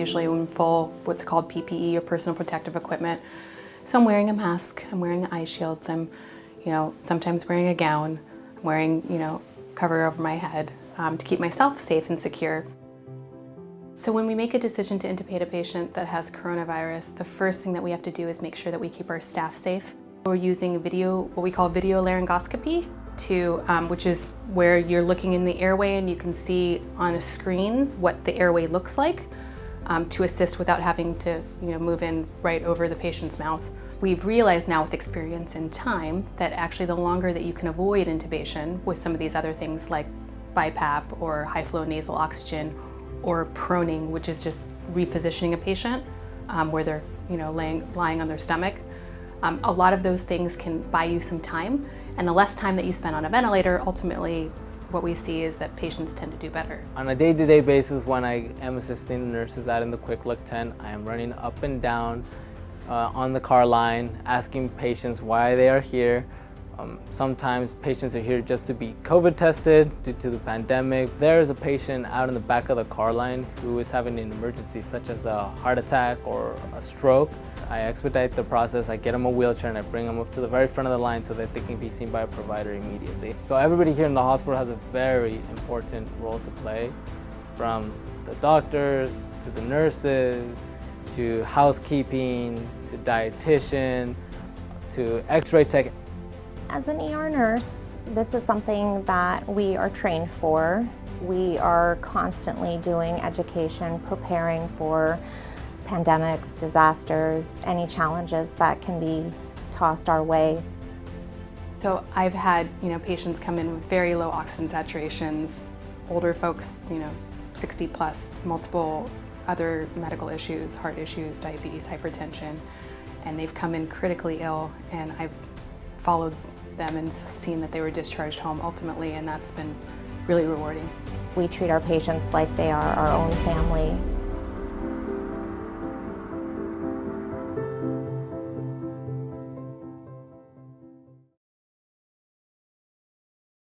usually in full what's called PPE or personal protective equipment. So I'm wearing a mask, I'm wearing eye shields, I'm sometimes wearing a gown, I'm wearing cover over my head to keep myself safe and secure. So when we make a decision to intubate a patient that has coronavirus, the first thing that we have to do is make sure that we keep our staff safe. We're using what we call video laryngoscopy, which is where you're looking in the airway and you can see on a screen what the airway looks like to assist without having to move in right over the patient's mouth. We've realized now with experience and time that actually the longer that you can avoid intubation with some of these other things like BiPAP or high flow nasal oxygen or proning, which is just repositioning a patient where they're lying on their stomach. A lot of those things can buy you some time, and the less time that you spend on a ventilator, ultimately what we see is that patients tend to do better. On a day-to-day basis, when I am assisting the nurses out in the Quick Look tent, I am running up and down on the car line, asking patients why they are here. Sometimes patients are here just to be COVID tested due to the pandemic. There is a patient out in the back of the car line who is having an emergency such as a heart attack or a stroke. I expedite the process, I get them a wheelchair and I bring them up to the very front of the line so that they can be seen by a provider immediately. So everybody here in the hospital has a very important role to play, from the doctors to the nurses to housekeeping to dietitian to x-ray tech. As an ER nurse, this is something that we are trained for. We are constantly doing education, preparing for pandemics, disasters, any challenges that can be tossed our way. So I've had patients come in with very low oxygen saturations, older folks 60 plus, multiple other medical issues, heart issues, diabetes, hypertension, and they've come in critically ill, and I've followed them and seen that they were discharged home ultimately, and that's been really rewarding. We treat our patients like they are our own family.